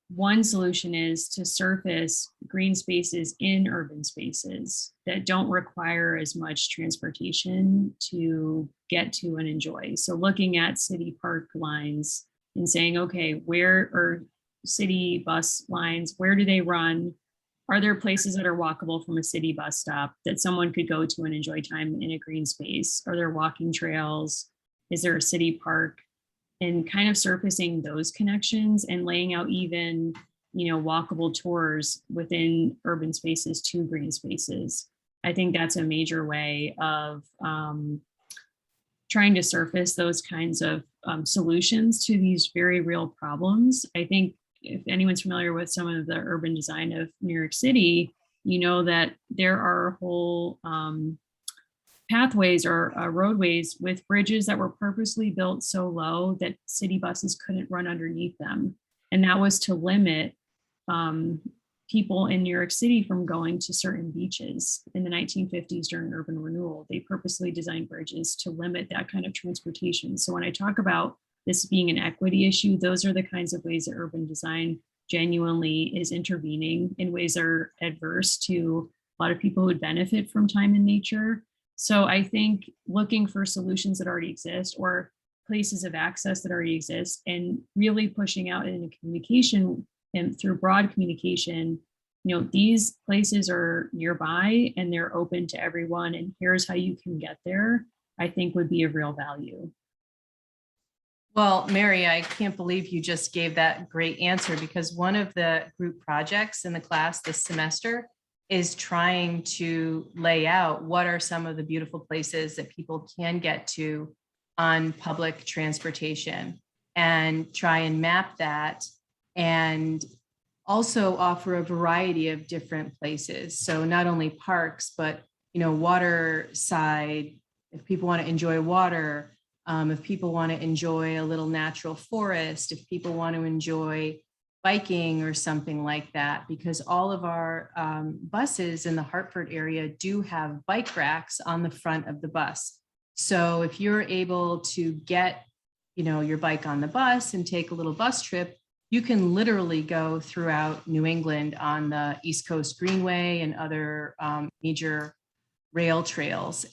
one solution is to surface green spaces in urban spaces that don't require as much transportation to get to and enjoy. So looking at city park lines and saying, okay, where are city bus lines? Where do they run? Are there places that are walkable from a city bus stop that someone could go to and enjoy time in a green space? Are there walking trails? Is there a city park? And kind of surfacing those connections and laying out even, walkable tours within urban spaces to green spaces. I think that's a major way of trying to surface those kinds of solutions to these very real problems. I think if anyone's familiar with some of the urban design of New York City, you know that there are whole pathways or roadways with bridges that were purposely built so low that city buses couldn't run underneath them. And that was to limit people in New York City from going to certain beaches in the 1950s during urban renewal. They purposely designed bridges to limit that kind of transportation. So when I talk about this being an equity issue, those are the kinds of ways that urban design genuinely is intervening in ways that are adverse to a lot of people who would benefit from time in nature. So I think looking for solutions that already exist or places of access that already exist and really pushing out in a communication and through broad communication, these places are nearby and they're open to everyone. And here's how you can get there, I think would be of real value. Well, Mary, I can't believe you just gave that great answer, because one of the group projects in the class this semester is trying to lay out what are some of the beautiful places that people can get to on public transportation and try and map that and also offer a variety of different places. So not only parks, but, water side, if people want to enjoy water, if people want to enjoy a little natural forest, if people want to enjoy biking or something like that, because all of our buses in the Hartford area do have bike racks on the front of the bus. So if you're able to get your bike on the bus and take a little bus trip, you can literally go throughout New England on the East Coast Greenway and other major rail trails.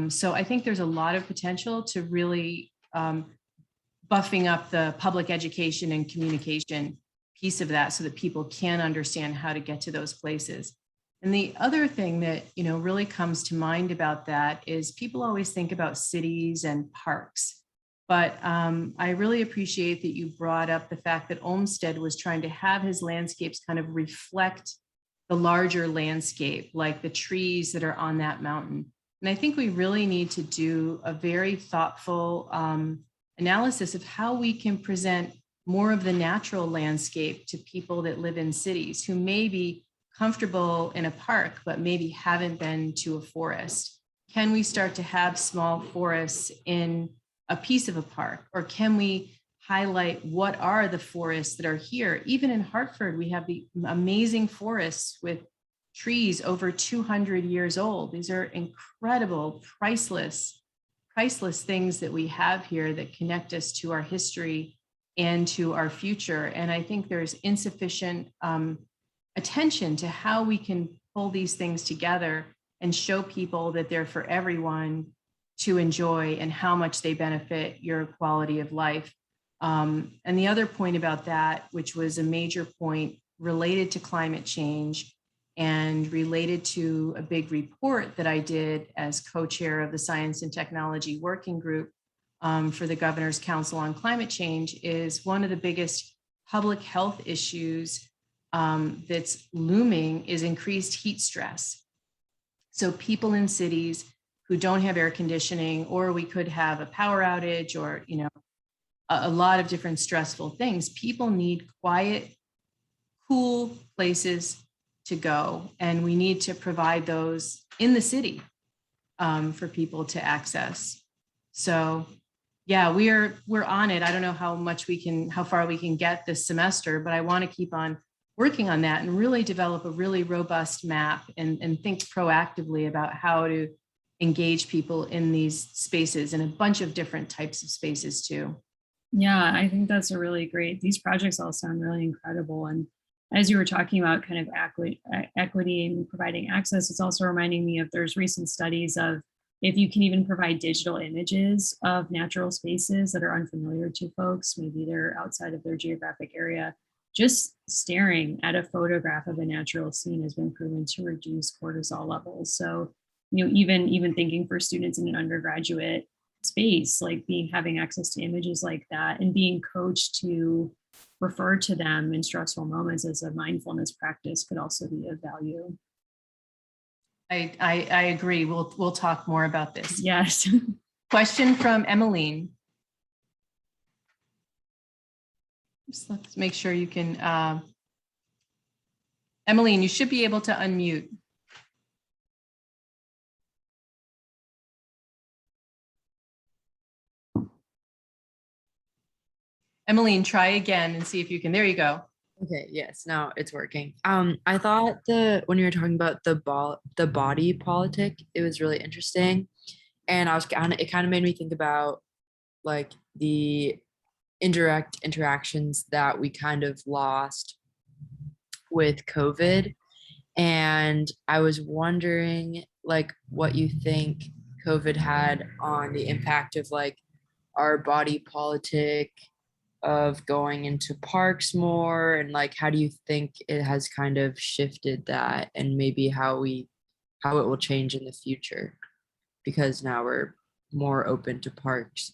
So I think there's a lot of potential to really buffing up the public education and communication piece of that so that people can understand how to get to those places. And the other thing that, really comes to mind about that is people always think about cities and parks. But I really appreciate that you brought up the fact that Olmsted was trying to have his landscapes kind of reflect the larger landscape, like the trees that are on that mountain. And I think we really need to do a very thoughtful analysis of how we can present more of the natural landscape to people that live in cities who may be comfortable in a park, but maybe haven't been to a forest. Can we start to have small forests in a piece of a park? Or can we highlight what are the forests that are here? Even in Hartford, we have the amazing forests with trees over 200 years old. These are incredible, priceless things that we have here that connect us to our history and to our future. And I think there's insufficient attention to how we can pull these things together and show people that they're for everyone to enjoy and how much they benefit your quality of life. And the other point about that, which was a major point related to climate change and related to a big report that I did as co-chair of the Science and Technology Working Group for the Governor's Council on Climate Change, is one of the biggest public health issues that's looming is increased heat stress. So people in cities who don't have air conditioning, or we could have a power outage, or a lot of different stressful things. People need quiet, cool places to go, and we need to provide those in the city for people to access. So yeah, we're on it. I don't know how far we can get this semester, but I want to keep on working on that and really develop a really robust map and think proactively about how to engage people in these spaces and a bunch of different types of spaces too. Yeah, I think that's these projects all sound really incredible. And as you were talking about kind of equity and providing access, it's also reminding me of there's recent studies of if you can even provide digital images of natural spaces that are unfamiliar to folks, maybe they're outside of their geographic area, just staring at a photograph of a natural scene has been proven to reduce cortisol levels. So, even thinking for students in an undergraduate space, like having access to images like that and being coached to refer to them in stressful moments as a mindfulness practice could also be of value. I agree. We'll talk more about this. Yes. Question from Emmeline. Just let's make sure you can. Emmeline, you should be able to unmute. Emmeline, try again and see if you can. There you go. Okay, yes, now it's working. I thought when you were talking about the body politic, it was really interesting. And it kind of made me think about like the indirect interactions that we kind of lost with COVID. And I was wondering like what you think COVID had on the impact of like our body politic, of going into parks more, and like how do you think it has kind of shifted that, and maybe how it will change in the future because now we're more open to parks?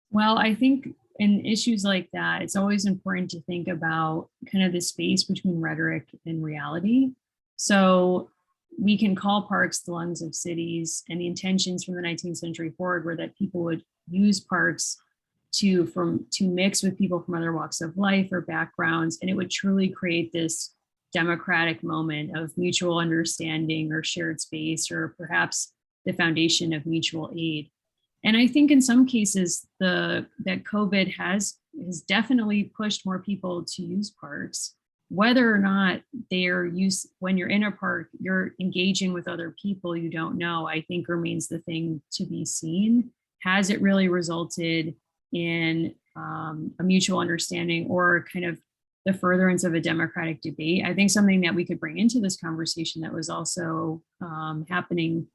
Well, I think in issues like that, it's always important to think about kind of the space between rhetoric and reality. So we can call parks the lungs of cities, and the intentions from the 19th century forward were that people would use parks to mix with people from other walks of life or backgrounds, and it would truly create this democratic moment of mutual understanding or shared space, or perhaps the foundation of mutual aid. And I think in some cases that COVID has definitely pushed more people to use parks. Whether or not when you're in a park, you're engaging with other people you don't know, I think remains the thing to be seen. has it really resulted in a mutual understanding or kind of the furtherance of a democratic debate? I think something that we could bring into this conversation that was also happening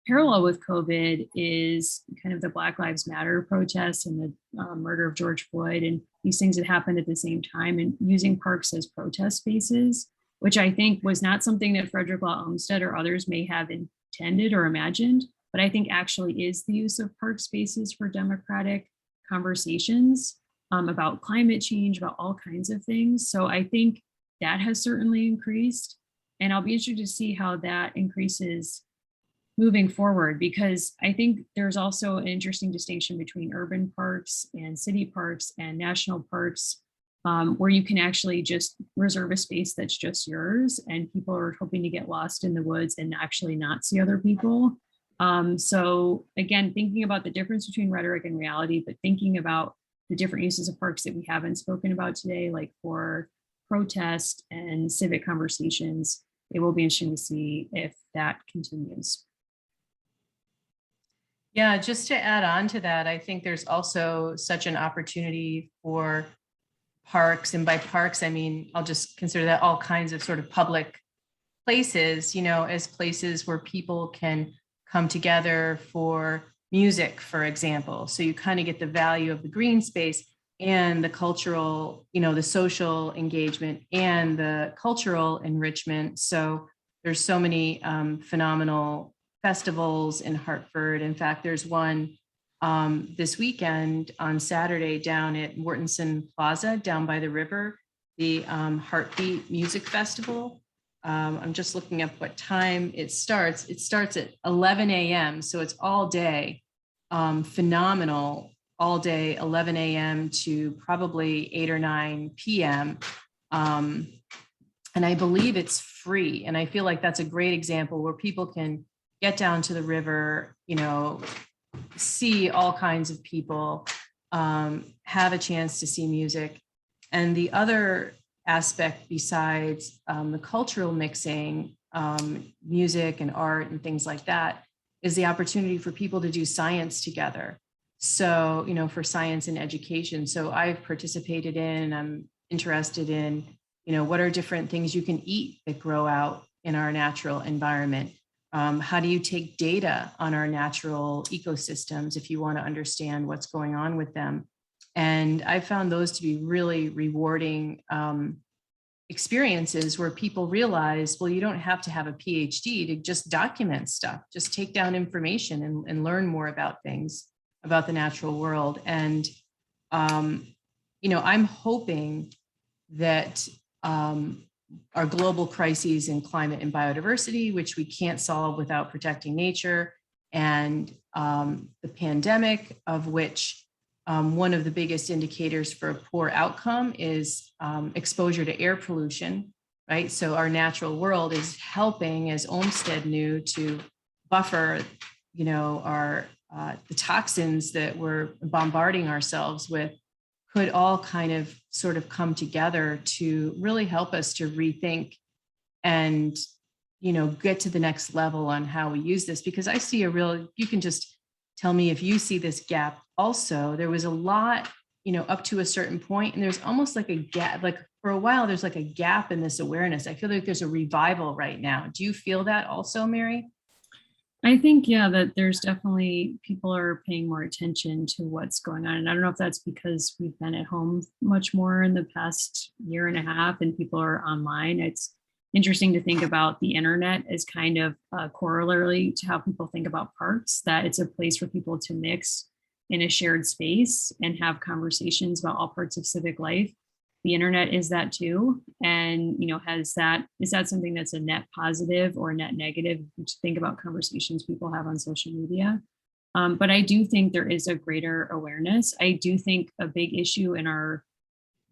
parallel with COVID is kind of the Black Lives Matter protests and the murder of George Floyd and these things that happened at the same time, and using parks as protest spaces, which I think was not something that Frederick Law Olmstead or others may have intended or imagined, but I think actually is the use of park spaces for democratic conversations about climate change, about all kinds of things. So I think that has certainly increased. And I'll be interested to see how that increases moving forward, because I think there's also an interesting distinction between urban parks and city parks and national parks, where you can actually just reserve a space that's just yours, and people are hoping to get lost in the woods and actually not see other people. So again, thinking about the difference between rhetoric and reality, but thinking about the different uses of parks that we haven't spoken about today, like for protest and civic conversations, it will be interesting to see if that continues. Yeah, just to add on to that, I think there's also such an opportunity for parks, and by parks, I mean, I'll just consider that all kinds of sort of public places, you know, as places where people can come together for music, for example. So you kind of get the value of the green space and the cultural, you know, the social engagement and the cultural enrichment. So there's so many phenomenal festivals in Hartford. In fact, there's one this weekend on Saturday down at Mortensen Plaza, down by the river, the Heartbeat Music Festival. I'm just looking up what time it starts. It starts at 11 a.m. So it's all day, phenomenal, all day, 11 a.m. to probably 8 or 9 p.m. And I believe it's free. And I feel like that's a great example where people can get down to the river, you know, see all kinds of people, have a chance to see music. And the other aspect besides the cultural mixing, music and art and things like that, is the opportunity for people to do science together. So, you know, for science and education. So I've participated in, I'm interested in, you know, what are different things you can eat that grow out in our natural environment? How do you take data on our natural ecosystems if you want to understand what's going on with them? And I found those to be really rewarding experiences where people realize, well, you don't have to have a PhD to just document stuff, just take down information and learn more about things, about the natural world. And, you know, I'm hoping that our global crises in climate and biodiversity, which we can't solve without protecting nature, and the pandemic, of which one of the biggest indicators for a poor outcome is exposure to air pollution, right? So our natural world is helping, as Olmsted knew, to buffer, you know, our the toxins that we're bombarding ourselves with, could all kind of sort of come together to really help us to rethink and, you know, get to the next level on how we use this. Because I see a real, you can just tell me if you see this gap also. There was a lot, you know, up to a certain point, and there's almost like a gap, like for a while, there's like a gap in this awareness. I feel like there's a revival right now. Do you feel that also, Mary? I think, yeah, that there's definitely people are paying more attention to what's going on. And I don't know if that's because we've been at home much more in the past year and a half and people are online. It's interesting to think about the internet as kind of a corollary to how people think about parks, that it's a place for people to mix in a shared space and have conversations about all parts of civic life. The internet is that too. And, you know, is that something that's a net positive or a net negative? To think about conversations people have on social media. But I do think there is a greater awareness. I do think a big issue in our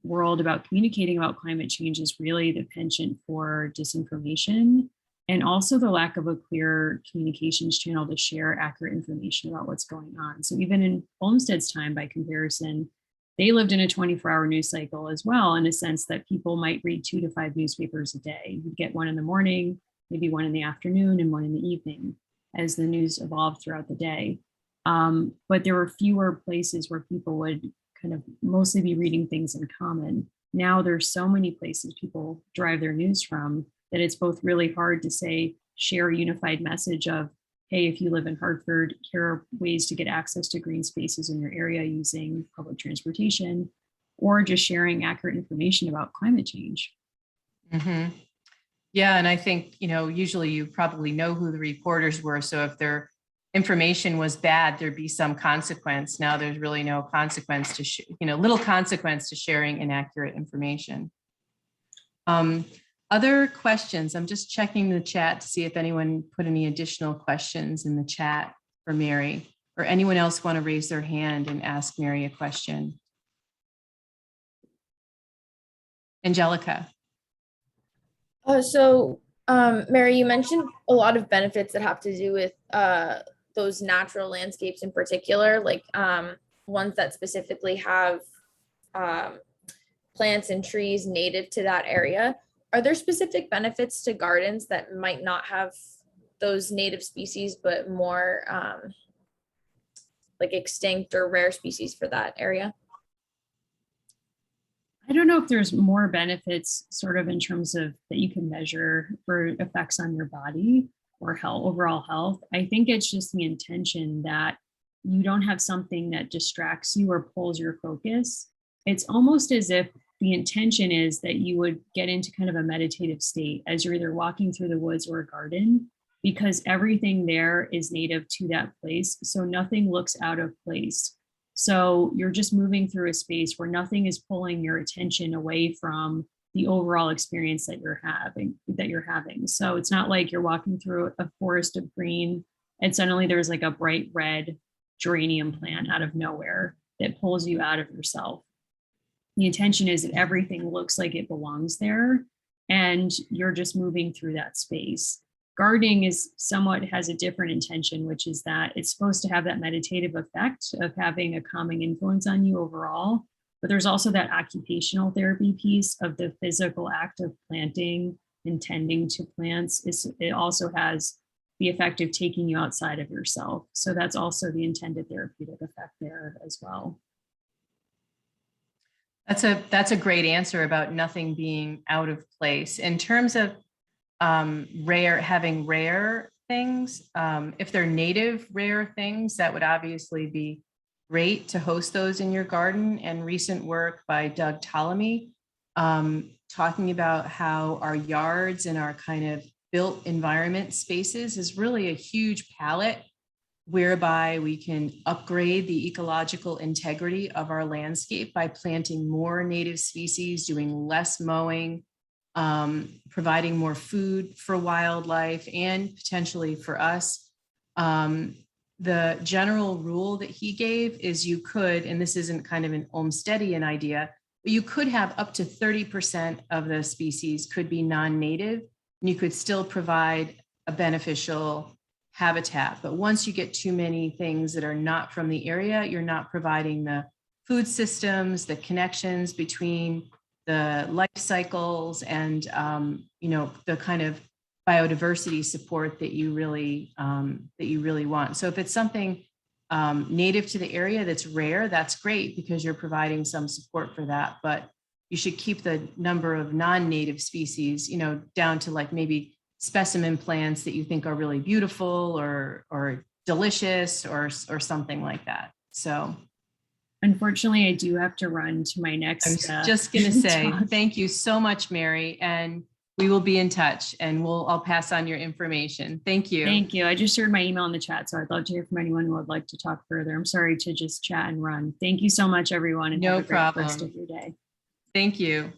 world about communicating about climate change is really the penchant for disinformation, and also the lack of a clear communications channel to share accurate information about what's going on. So even in Olmsted's time, by comparison, they lived in a 24-hour news cycle as well, in a sense that people might read 2 to 5 newspapers a day. You'd get one in the morning, maybe one in the afternoon, and one in the evening as the news evolved throughout the day. But there were fewer places where people would kind of mostly be reading things in common. Now there's so many places people derive their news from that it's both really hard to say, share a unified message of, hey, if you live in Hartford, here are ways to get access to green spaces in your area using public transportation, or just sharing accurate information about climate change. Mm-hmm. Yeah, and I think, usually you probably know who the reporters were. So if their information was bad, there'd be some consequence. Now there's really no consequence to, little consequence to sharing inaccurate information. Other questions? I'm just checking the chat to see if anyone put any additional questions in the chat for Mary, or anyone else want to raise their hand and ask Mary a question. Angelica. Mary, you mentioned a lot of benefits that have to do with those natural landscapes in particular, like ones that specifically have plants and trees native to that area. Are there specific benefits to gardens that might not have those native species, but more like extinct or rare species for that area? I don't know if there's more benefits sort of in terms of that you can measure for effects on your body or health, overall health. I think it's just the intention that you don't have something that distracts you or pulls your focus. It's almost as if the intention is that you would get into kind of a meditative state as you're either walking through the woods or a garden, because everything there is native to that place. So nothing looks out of place. So you're just moving through a space where nothing is pulling your attention away from the overall experience that you're having. So it's not like you're walking through a forest of green and suddenly there's like a bright red geranium plant out of nowhere that pulls you out of yourself. The intention is that everything looks like it belongs there and you're just moving through that space. Gardening has a different intention, which is that it's supposed to have that meditative effect of having a calming influence on you overall. But there's also that occupational therapy piece of the physical act of planting and tending to plants. It also has the effect of taking you outside of yourself. So that's also the intended therapeutic effect there as well. That's a great answer about nothing being out of place. In terms of having rare things, if they're native rare things, that would obviously be great to host those in your garden. And recent work by Doug Ptolemy talking about how our yards and our kind of built environment spaces is really a huge palette whereby we can upgrade the ecological integrity of our landscape by planting more native species, doing less mowing, providing more food for wildlife and potentially for us. The general rule that he gave is you could, and this isn't kind of an Olmstedian idea, but you could have up to 30% of the species could be non-native, and you could still provide a beneficial habitat. But once you get too many things that are not from the area, you're not providing the food systems, the connections between the life cycles and the kind of biodiversity support that you really want. So if it's something native to the area that's rare, that's great because you're providing some support for that. But you should keep the number of non-native species, down to like maybe specimen plants that you think are really beautiful or delicious or something like that. So. Unfortunately, I do have to run to my next. I was just going to say, thank you so much, Mary, and we will be in touch and I'll pass on your information. Thank you. Thank you. I just shared my email in the chat, so I'd love to hear from anyone who would like to talk further. I'm sorry to just chat and run. Thank you so much, everyone, and no have a great problem. rest of your day. Thank you.